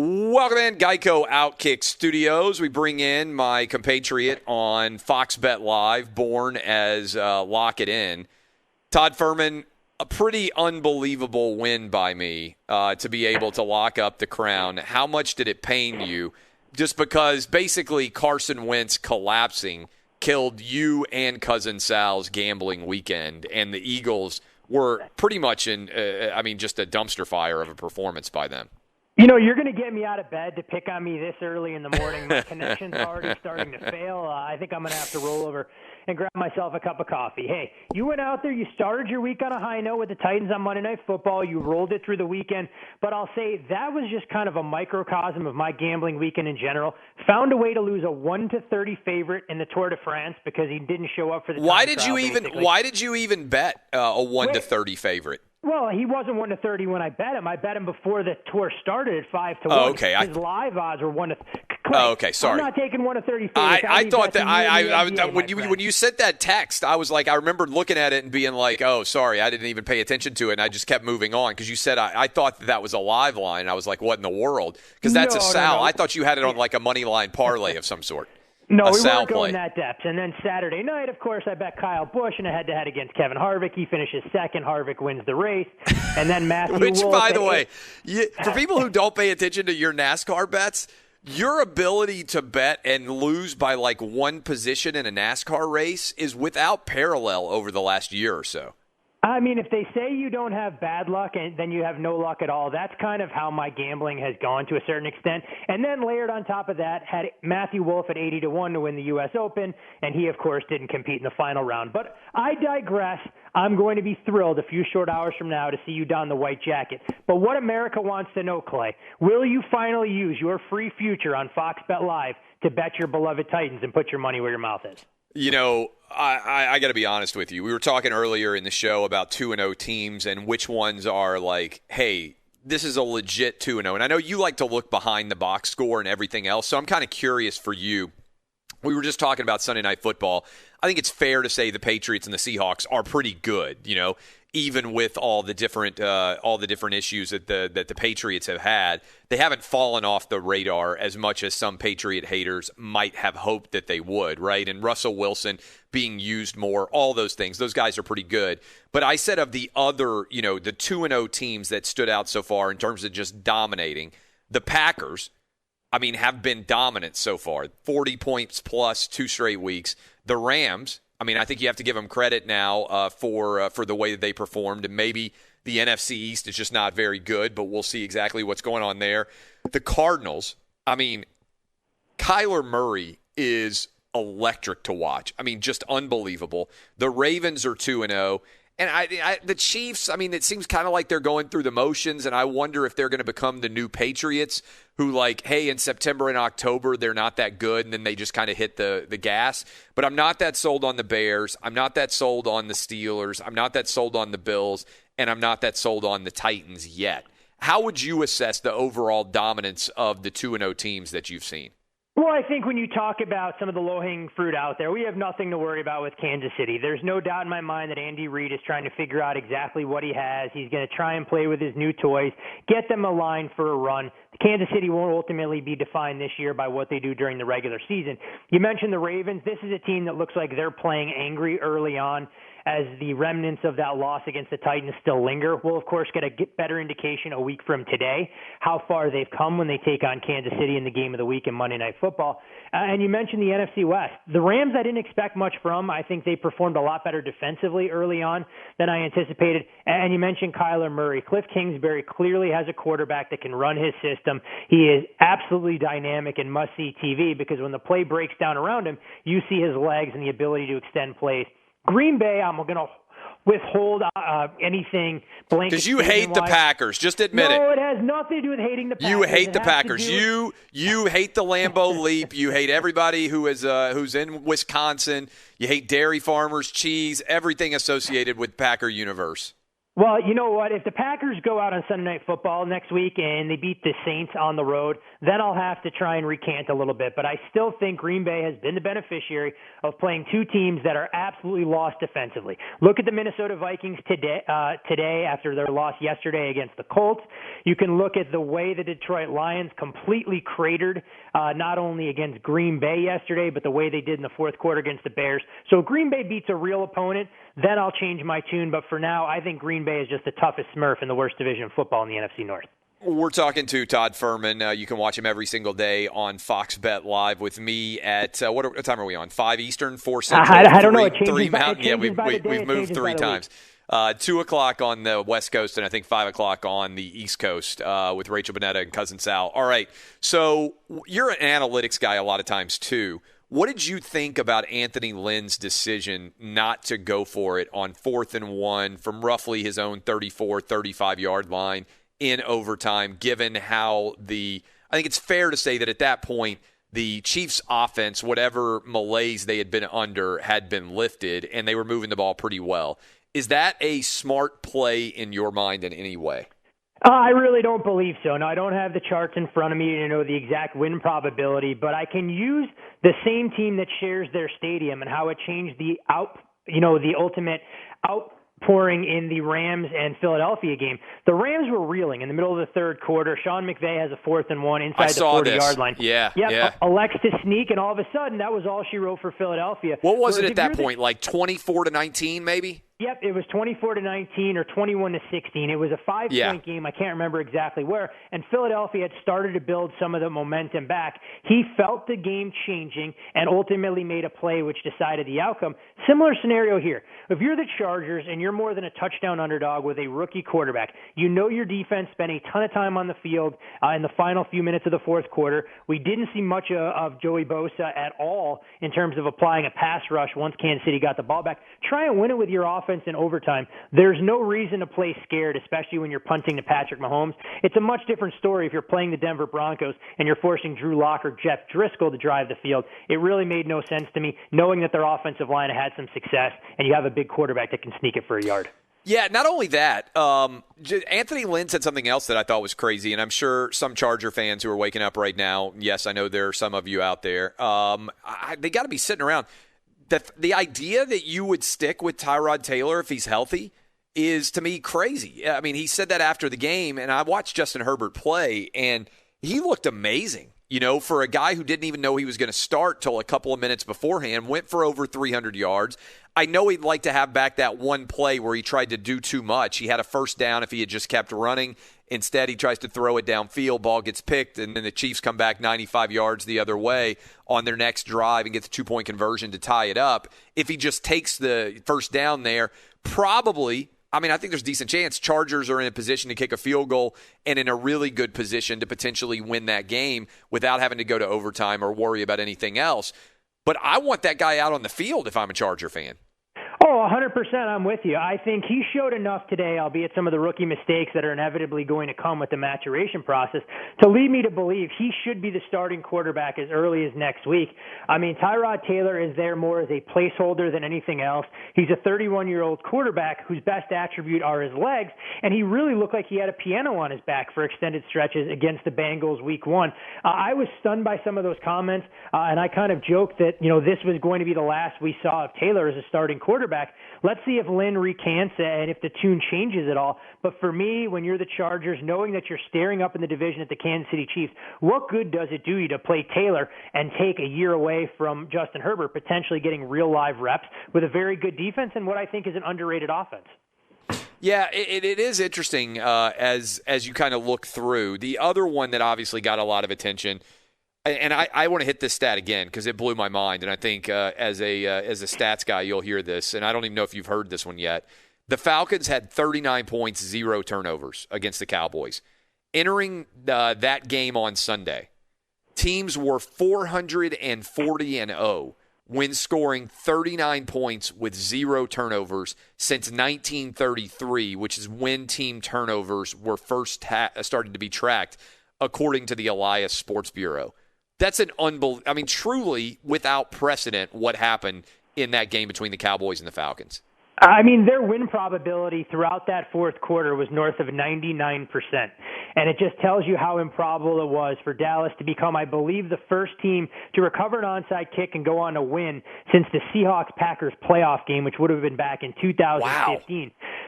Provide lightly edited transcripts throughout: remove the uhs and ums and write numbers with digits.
Welcome in, Geico Outkick Studios. We bring in my compatriot on Fox Bet Live, born as Lock It In. Todd Fuhrman, a pretty unbelievable win by me to be able to lock up the crown. How much did it pain you? Just because basically Carson Wentz collapsing killed you and Cousin Sal's gambling weekend, and the Eagles were pretty much just a dumpster fire of a performance by them. You know, you're going to get me out of bed to pick on me this early in the morning. My connection's already starting to fail. I think I'm going to have to roll over and grab myself a cup of coffee. Hey, you went out there, you started your week on a high note with the Titans on Monday Night Football. You rolled it through the weekend. But I'll say that was just kind of a microcosm of my gambling weekend in general. Found a way to lose a 1-30 favorite in the Tour de France because he didn't show up for the Why did you even bet a 1-30 favorite? Well, he wasn't 1-30 when I bet him. I bet him before the tour started at 5-1. Oh, okay. His live odds were 1-30. Oh, okay. Sorry. I'm not taking 1-30. I thought that when you sent that text, I was like, I remember looking at it and being like, oh, sorry, I didn't even pay attention to it, and I just kept moving on because you said I thought that was a live line, and I was like, what in the world? Because that's a Sal. No. I thought you had it on like a money line parlay of some sort. No, we weren't going that depth. And then Saturday night, of course, I bet Kyle Busch in a head-to-head against Kevin Harvick. He finishes second. Harvick wins the race. And then Matthew Which, Wolff, by the way, for people who don't pay attention to your NASCAR bets, your ability to bet and lose by like one position in a NASCAR race is without parallel over the last year or so. I mean, if they say you don't have bad luck and then you have no luck at all, that's kind of how my gambling has gone to a certain extent. And then layered on top of that, had Matthew Wolff at 80-1 to win the U.S. Open, and he, of course, didn't compete in the final round. But I digress. I'm going to be thrilled a few short hours from now to see you don the white jacket. But what America wants to know, Clay, will you finally use your free future on Fox Bet Live to bet your beloved Titans and put your money where your mouth is? You know, I got to be honest with you. We were talking earlier in the show about 2-0 teams and which ones are like, hey, this is a legit 2-0. And I know you like to look behind the box score and everything else, so I'm kind of curious for you. We were just talking about Sunday Night Football. I think it's fair to say the Patriots and the Seahawks are pretty good, you know, even with all the different issues that the Patriots have had. They haven't fallen off the radar as much as some Patriot haters might have hoped that they would, right? And Russell Wilson being used more, all those things. Those guys are pretty good. But I said of the other, you know, the 2-0 teams that stood out so far in terms of just dominating, the Packers, I mean, have been dominant so far. 40 points plus 2 straight weeks. The Rams, I mean, I think you have to give them credit now for the way that they performed. And maybe the NFC East is just not very good, but we'll see exactly what's going on there. The Cardinals, I mean, Kyler Murray is electric to watch. I mean, just unbelievable. The Ravens are 2-0. And the Chiefs, I mean, it seems kind of like they're going through the motions, and I wonder if they're going to become the new Patriots who, like, hey, in September and October, they're not that good, and then they just kind of hit the gas. But I'm not that sold on the Bears. I'm not that sold on the Steelers. I'm not that sold on the Bills, and I'm not that sold on the Titans yet. How would you assess the overall dominance of the 2-0 teams that you've seen? Well, I think when you talk about some of the low-hanging fruit out there, we have nothing to worry about with Kansas City. There's no doubt in my mind that Andy Reid is trying to figure out exactly what he has. He's going to try and play with his new toys, get them aligned for a run. Kansas City won't ultimately be defined this year by what they do during the regular season. You mentioned the Ravens. This is a team that looks like they're playing angry early on as the remnants of that loss against the Titans still linger. We'll, of course, get a better indication a week from today how far they've come when they take on Kansas City in the game of the week in Monday Night Football. And you mentioned the NFC West. The Rams I didn't expect much from. I think they performed a lot better defensively early on than I anticipated. And you mentioned Kyler Murray. Cliff Kingsbury clearly has a quarterback that can run his system. He is absolutely dynamic and must-see TV because when the play breaks down around him, you see his legs and the ability to extend plays. Green Bay, I'm going to withhold anything blanket. Because you hate the Packers. Just admit it. No, it has nothing to do with hating the Packers. You hate the Packers. You hate the Lambeau Leap. You hate everybody who's in Wisconsin. You hate dairy farmers, cheese, everything associated with Packer universe. Well, you know what? If the Packers go out on Sunday Night Football next week and they beat the Saints on the road, then I'll have to try and recant a little bit. But I still think Green Bay has been the beneficiary of playing two teams that are absolutely lost defensively. Look at the Minnesota Vikings today after their loss yesterday against the Colts. You can look at the way the Detroit Lions completely cratered not only against Green Bay yesterday, but the way they did in the fourth quarter against the Bears. So if Green Bay beats a real opponent, then I'll change my tune. But for now, I think Green Bay is just the toughest Smurf in the worst division of football in the NFC North. We're talking to Todd Fuhrman. You can watch him every single day on Fox Bet Live with me at what time are we on? 5 Eastern, 4 Central, I don't know. It changes 3 Mountain. Yeah, we've moved 3 times. 2 o'clock on the West Coast and I think 5 o'clock on the East Coast with Rachel Bonetta and Cousin Sal. All right, so you're an analytics guy a lot of times too. What did you think about Anthony Lynn's decision not to go for it on 4th and 1 from roughly his own 34, 35-yard line in overtime, given how I think it's fair to say that at that point the Chiefs' offense, whatever malaise they had been under, had been lifted, and they were moving the ball pretty well. Is that a smart play in your mind in any way? I really don't believe so. No, I don't have the charts in front of me to know the exact win probability, but I can use the same team that shares their stadium and how it changed the ultimate outpouring in the Rams and Philadelphia game. The Rams were reeling in the middle of the third quarter. Sean McVay has a 4th and 1 inside the 40-yard line. Yeah. Elects to sneak, and all of a sudden, that was all she wrote for Philadelphia. What was it at that point? Like 24-19, maybe? Yep, it was 24-19 or 21-16. It was a 5-point game. I can't remember exactly where. And Philadelphia had started to build some of the momentum back. He felt the game changing and ultimately made a play which decided the outcome. Similar scenario here. If you're the Chargers and you're more than a touchdown underdog with a rookie quarterback, you know your defense spent a ton of time on the field in the final few minutes of the fourth quarter. We didn't see much of Joey Bosa at all in terms of applying a pass rush once Kansas City got the ball back. Try and win it with your offense in overtime. There's no reason to play scared, especially when you're punting to Patrick Mahomes. It's a much different story if you're playing the Denver Broncos and you're forcing Drew Lock or Jeff Driscoll to drive the field. It really made no sense to me, knowing that their offensive line had some success and you have a big quarterback that can sneak it for a yard. Yeah, not only that, Anthony Lynn said something else that I thought was crazy, and I'm sure some Charger fans who are waking up right now, yes, I know there are some of you out there, they got to be sitting around. The idea that you would stick with Tyrod Taylor if he's healthy is, to me, crazy. I mean, he said that after the game, and I watched Justin Herbert play, and he looked amazing. You know, for a guy who didn't even know he was going to start till a couple of minutes beforehand, went for over 300 yards. I know he'd like to have back that one play where he tried to do too much. He had a first down if he had just kept running. Instead, he tries to throw it downfield, ball gets picked, and then the Chiefs come back 95 yards the other way on their next drive and gets a 2-point conversion to tie it up. If he just takes the first down there, probably, I think there's a decent chance Chargers are in a position to kick a field goal and in a really good position to potentially win that game without having to go to overtime or worry about anything else. But I want that guy out on the field if I'm a Charger fan. Oh, 100%. I'm with you. I think he showed enough today, albeit some of the rookie mistakes that are inevitably going to come with the maturation process, to lead me to believe he should be the starting quarterback as early as next week. Tyrod Taylor is there more as a placeholder than anything else. He's a 31-year-old quarterback whose best attribute are his legs, and he really looked like he had a piano on his back for extended stretches against the Bengals week 1. I was stunned by some of those comments, and I kind of joked that, this was going to be the last we saw of Taylor as a starting quarterback. Let's see if Lynn recants and if the tune changes at all. But for me, when you're the Chargers, knowing that you're staring up in the division at the Kansas City Chiefs, what good does it do you to play Taylor and take a year away from Justin Herbert, potentially getting real live reps with a very good defense and what I think is an underrated offense? Yeah, it is interesting as you kind of look through. The other one that obviously got a lot of attention, and I want to hit this stat again because it blew my mind, and I think as a stats guy you'll hear this, and I don't even know if you've heard this one yet. The Falcons had 39 points, 0 turnovers against the Cowboys. Entering that game on Sunday, teams were 440-0 when scoring 39 points with 0 turnovers since 1933, which is when team turnovers were first started to be tracked, according to the Elias Sports Bureau. That's an truly without precedent what happened in that game between the Cowboys and the Falcons. I mean, their win probability throughout that fourth quarter was north of 99%. And it just tells you how improbable it was for Dallas to become, I believe, the first team to recover an onside kick and go on to win since the Seahawks-Packers playoff game, which would have been back in 2015. Wow.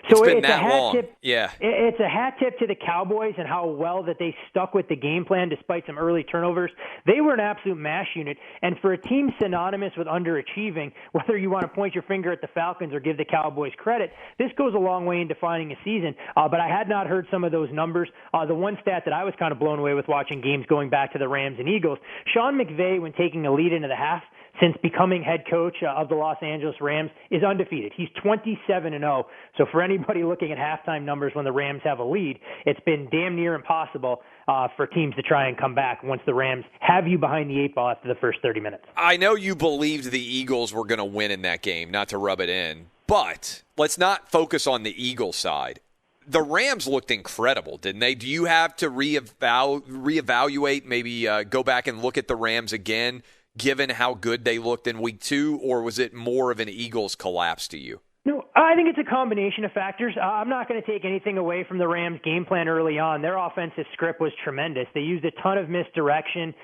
So it's been it's that a hat long. tip. Yeah. It's a hat tip to the Cowboys and how well that they stuck with the game plan despite some early turnovers. They were an absolute mash unit. And for a team synonymous with underachieving, whether you want to point your finger at the Falcons or give the Cowboys credit, this goes a long way in defining a season. But I had not heard some of those numbers. The one stat that I was kind of blown away with watching games going back to the Rams and Eagles, Sean McVay, when taking a lead into the half, since becoming head coach of the Los Angeles Rams, is undefeated. He's 27-0. So for anybody looking at halftime numbers when the Rams have a lead, it's been damn near impossible for teams to try and come back once the Rams have you behind the eight ball after the first 30 minutes. I know you believed the Eagles were going to win in that game, not to rub it in, but let's not focus on the Eagles side. The Rams looked incredible, didn't they? Do you have to reevaluate, maybe go back and look at the Rams again, given how good they looked in week 2, or was it more of an Eagles collapse to you? No, I think it's a combination of factors. I'm not going to take anything away from the Rams' game plan early on. Their offensive script was tremendous. They used a ton of misdirection,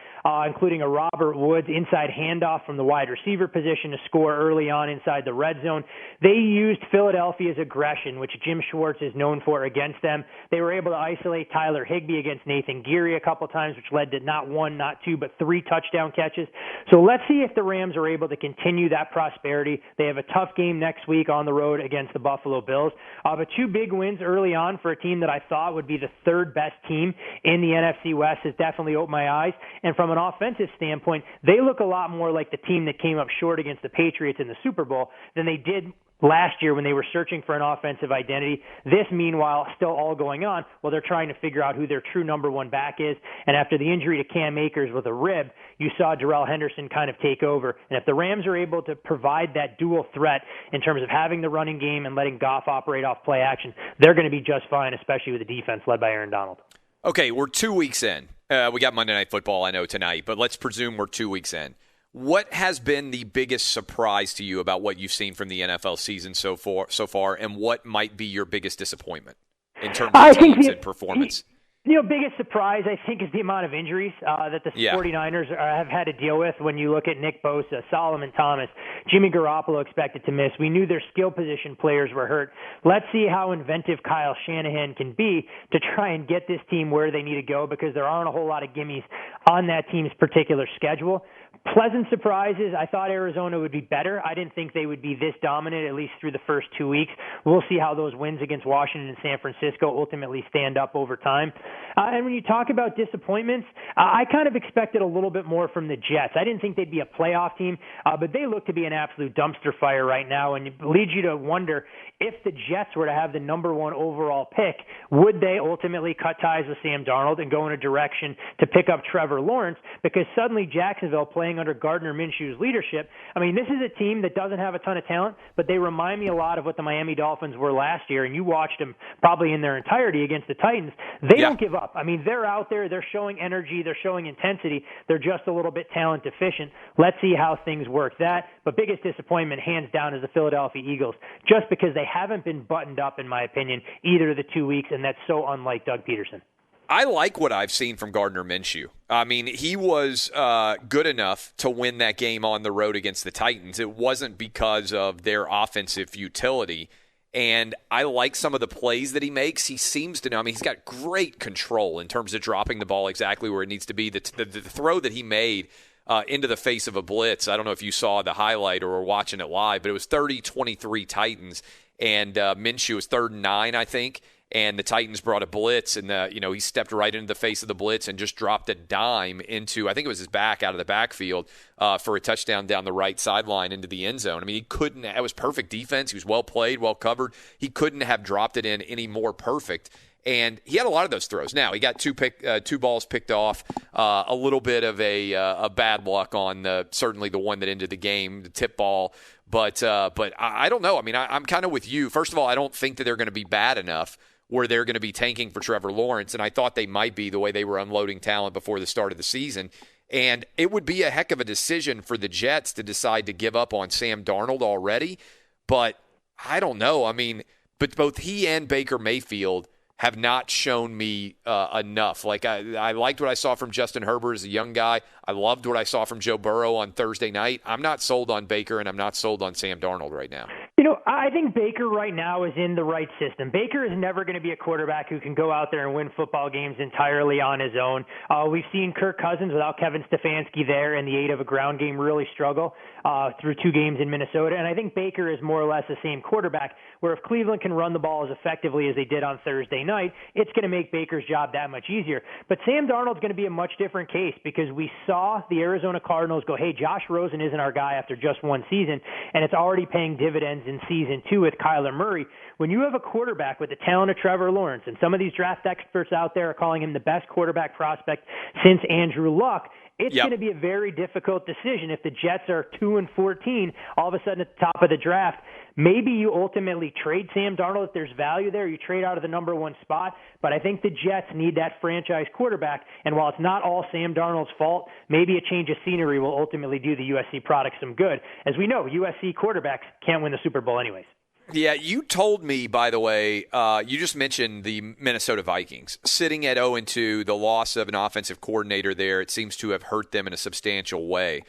including a Robert Woods inside handoff from the wide receiver position to score early on inside the red zone. They used Philadelphia's aggression, which Jim Schwartz is known for, against them. They were able to isolate Tyler Higbee against Nathan Geary a couple times, which led to not one, not two, but 3 touchdown catches. So let's see if the Rams are able to continue that prosperity. They have a tough game next week on the road against the Buffalo Bills. But 2 big wins early on for a team that I thought would be the third best team in the NFC West has definitely opened my eyes. And from an offensive standpoint, they look a lot more like the team that came up short against the Patriots in the Super Bowl than they did last year when they were searching for an offensive identity. This, meanwhile, still all going on while they're trying to figure out who their true number one back is. And after the injury to Cam Akers with a rib, you saw Darrell Henderson kind of take over. And if the Rams are able to provide that dual threat in terms of having the running game and letting Goff operate off play action, they're going to be just fine, especially with the defense led by Aaron Donald. Okay, we're 2 weeks in. We got Monday Night Football, I know, tonight, but let's presume we're 2 weeks in. What has been the biggest surprise to you about what you've seen from the NFL season so far, and what might be your biggest disappointment in terms of teams and performance? Biggest surprise, I think, is the amount of injuries that the 49ers have had to deal with when you look at Nick Bosa, Solomon Thomas, Jimmy Garoppolo expected to miss. We knew their skill position players were hurt. Let's see how inventive Kyle Shanahan can be to try and get this team where they need to go, because there aren't a whole lot of gimmies on that team's particular schedule. Pleasant surprises. I thought Arizona would be better. I didn't think they would be this dominant, at least through the first 2 weeks. We'll see how those wins against Washington and San Francisco ultimately stand up over time. And when you talk about disappointments, I kind of expected a little bit more from the Jets. I didn't think they'd be a playoff team, but they look to be an absolute dumpster fire right now, and it leads you to wonder if the Jets were to have the number 1 overall pick, would they ultimately cut ties with Sam Darnold and go in a direction to pick up Trevor Lawrence? Because suddenly Jacksonville, playing under Gardner Minshew's leadership, I mean, this is a team that doesn't have a ton of talent, but they remind me a lot of what the Miami Dolphins were last year, and you watched them probably in their entirety against the Titans. They don't give up. I mean, they're out there, they're showing energy, they're showing intensity, they're just a little bit talent deficient. Let's see how things work that. But biggest disappointment, hands down, is the Philadelphia Eagles, just because they haven't been buttoned up, in my opinion, either of the 2 weeks, and that's so unlike Doug Peterson. I like what I've seen from Gardner Minshew. I mean, he was good enough to win that game on the road against the Titans. It wasn't because of their offensive futility. And I like some of the plays that he makes. He seems to know. I mean, he's got great control in terms of dropping the ball exactly where it needs to be. The throw that he made into the face of a blitz, I don't know if you saw the highlight or were watching it live, but it was 30-23 Titans. And Minshew was 3rd and 9, I think. And the Titans brought a blitz, and he stepped right into the face of the blitz and just dropped a dime into, I think it was his back, out of the backfield for a touchdown down the right sideline into the end zone. I mean, it was perfect defense. He was well played, well covered. He couldn't have dropped it in any more perfect. And he had a lot of those throws. Now, he got two balls picked off, a little bit of a bad luck on certainly the one that ended the game, the tip ball. But I don't know. I mean, I'm kind of with you. First of all, I don't think that they're going to be bad enough where they're going to be tanking for Trevor Lawrence, and I thought they might be the way they were unloading talent before the start of the season. And it would be a heck of a decision for the Jets to decide to give up on Sam Darnold already, but I don't know. I mean, but both he and Baker Mayfield have not shown me enough. Like, I liked what I saw from Justin Herbert as a young guy. I loved what I saw from Joe Burrow on Thursday night. I'm not sold on Baker, and I'm not sold on Sam Darnold right now. I think Baker right now is in the right system. Baker is never going to be a quarterback who can go out there and win football games entirely on his own. We've seen Kirk Cousins without Kevin Stefanski there in the 8 of a ground game really struggle through 2 games in Minnesota. And I think Baker is more or less the same quarterback, where if Cleveland can run the ball as effectively as they did on Thursday night, it's going to make Baker's job that much easier. But Sam Darnold's going to be a much different case, because we saw the Arizona Cardinals go, hey, Josh Rosen isn't our guy after just one season, and it's already paying dividends in season 2 with Kyler Murray. When you have a quarterback with the talent of Trevor Lawrence, and some of these draft experts out there are calling him the best quarterback prospect since Andrew Luck, it's going to be a very difficult decision if the Jets are 2-14 all of a sudden at the top of the draft. Maybe you ultimately trade Sam Darnold if there's value there. You trade out of the number 1 spot. But I think the Jets need that franchise quarterback. And while it's not all Sam Darnold's fault, maybe a change of scenery will ultimately do the USC product some good. As we know, USC quarterbacks can't win the Super Bowl anyways. Yeah, you told me, by the way, you just mentioned the Minnesota Vikings. Sitting at 0-2, the loss of an offensive coordinator there, it seems to have hurt them in a substantial way.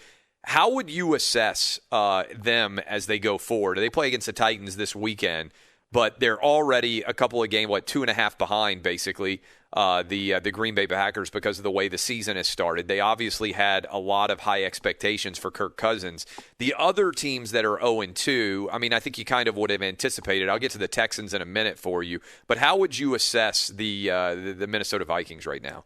How would you assess them as they go forward? They play against the Titans this weekend, but they're already a couple of games, 2.5 behind, basically, the Green Bay Packers because of the way the season has started. They obviously had a lot of high expectations for Kirk Cousins. The other teams that are 0-2, I mean, I think you kind of would have anticipated. I'll get to the Texans in a minute for you. But how would you assess the Minnesota Vikings right now?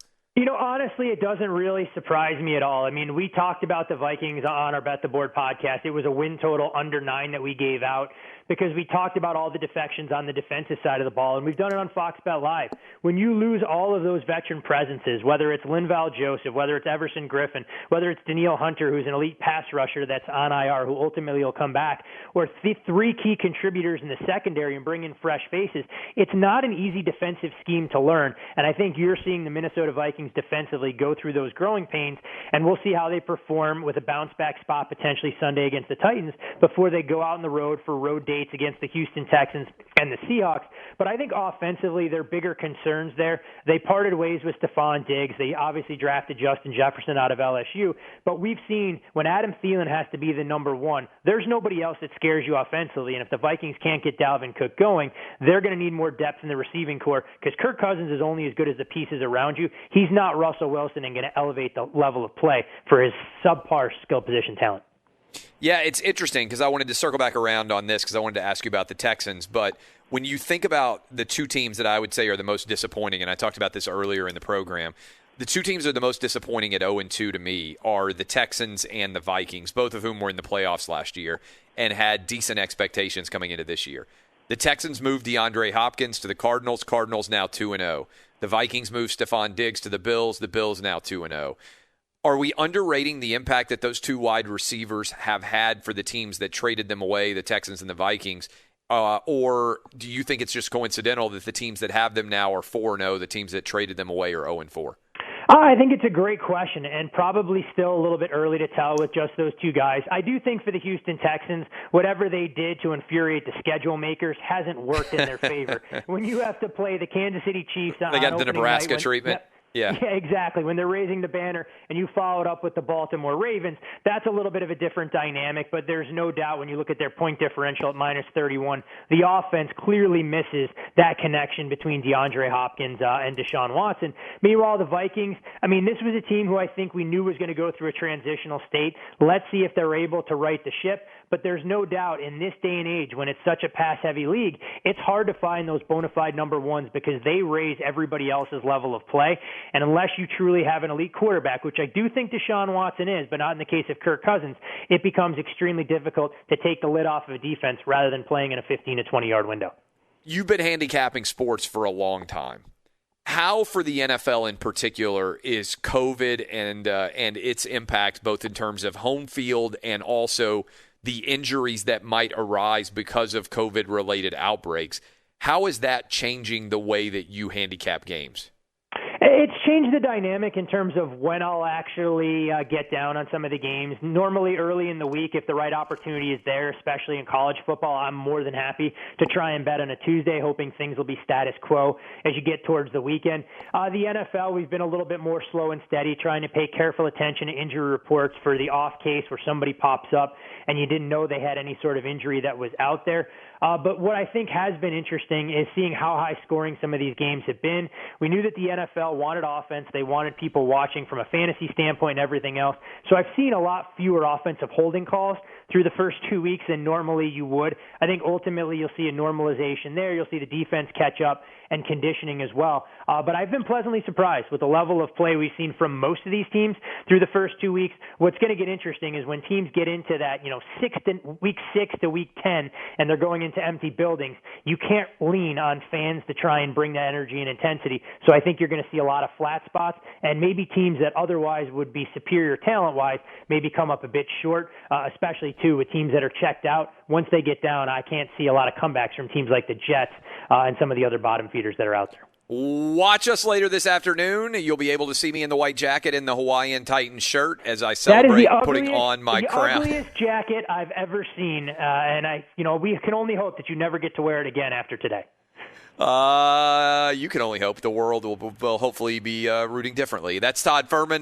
Honestly, it doesn't really surprise me at all. I mean, we talked about the Vikings on our Bet the Board podcast. It was a win total under 9 that we gave out because we talked about all the defections on the defensive side of the ball, and we've done it on Fox Bet Live. When you lose all of those veteran presences, whether it's Linval Joseph, whether it's Everson Griffin, whether it's Danielle Hunter, who's an elite pass rusher that's on IR, who ultimately will come back, or 3 key contributors in the secondary and bring in fresh faces, it's not an easy defensive scheme to learn. And I think you're seeing the Minnesota Vikings defensively go through those growing pains, and we'll see how they perform with a bounce-back spot potentially Sunday against the Titans before they go out on the road for road dates against the Houston Texans and the Seahawks. But I think offensively, there are bigger concerns there. They parted ways with Stephon Diggs. They obviously drafted Justin Jefferson out of LSU. But we've seen when Adam Thielen has to be the number 1, there's nobody else that scares you offensively. And if the Vikings can't get Dalvin Cook going, they're going to need more depth in the receiving core because Kirk Cousins is only as good as the pieces around you. He's not Russell Wilson and going to elevate the level of play for his subpar skill position talent. Yeah, it's interesting because I wanted to circle back around on this because I wanted to ask you about the Texans. But when you think about the 2 teams that I would say are the most disappointing, and I talked about this earlier in the program, the 2 teams that are the most disappointing at 0-2 to me are the Texans and the Vikings, both of whom were in the playoffs last year and had decent expectations coming into this year. The Texans moved DeAndre Hopkins to the Cardinals. Cardinals now 2-0. The Vikings moved Stephon Diggs to the Bills. The Bills now 2-0. Are we underrating the impact that those 2 wide receivers have had for the teams that traded them away, the Texans and the Vikings? Or do you think it's just coincidental that the teams that have them now are 4-0, the teams that traded them away are 0-4? I think it's a great question and probably still a little bit early to tell with just those 2 guys. I do think for the Houston Texans, whatever they did to infuriate the schedule makers hasn't worked in their favor. When you have to play the Kansas City Chiefs on they got the Nebraska treatment. Yeah, exactly. When they're raising the banner and you follow it up with the Baltimore Ravens, that's a little bit of a different dynamic, but there's no doubt when you look at their point differential at -31, the offense clearly misses that connection between DeAndre Hopkins and Deshaun Watson. Meanwhile, the Vikings, I mean, this was a team who I think we knew was going to go through a transitional state. Let's see if they're able to right the ship. But there's no doubt in this day and age when it's such a pass-heavy league, it's hard to find those bona fide number 1s because they raise everybody else's level of play. And unless you truly have an elite quarterback, which I do think Deshaun Watson is, but not in the case of Kirk Cousins, it becomes extremely difficult to take the lid off of a defense rather than playing in a 15 to 20-yard window. You've been handicapping sports for a long time. How, for the NFL in particular, is COVID and its impact both in terms of home field and also the injuries that might arise because of COVID-related outbreaks? How is that changing the way that you handicap games? It's changed the dynamic in terms of when I'll actually get down on some of the games. Normally early in the week, if the right opportunity is there, especially in college football, I'm more than happy to try and bet on a Tuesday, hoping things will be status quo as you get towards the weekend. The NFL, we've been a little bit more slow and steady, trying to pay careful attention to injury reports for the off case where somebody pops up and you didn't know they had any sort of injury that was out there. But what I think has been interesting is seeing how high scoring some of these games have been. We knew that the NFL wanted offense. They wanted people watching from a fantasy standpoint and everything else. So I've seen a lot fewer offensive holding calls through the first 2 weeks than normally you would. I think ultimately you'll see a normalization there. You'll see the defense catch up and conditioning as well. But I've been pleasantly surprised with the level of play we've seen from most of these teams through the first 2 weeks. What's going to get interesting is when teams get into that, week 6 to week 10, and they're going into empty buildings, you can't lean on fans to try and bring that energy and intensity. So I think you're going to see a lot of flat spots, and maybe teams that otherwise would be superior talent-wise maybe come up a bit short, especially, too, with teams that are checked out. Once they get down, I can't see a lot of comebacks from teams like the Jets and some of the other bottom feeders that are out there. Watch us later this afternoon. You'll be able to see me in the white jacket and the Hawaiian Titans shirt as I celebrate putting on my crown. The ugliest jacket I've ever seen, and we can only hope that you never get to wear it again after today. You can only hope. The world will hopefully be rooting differently. That's Todd Fuhrman.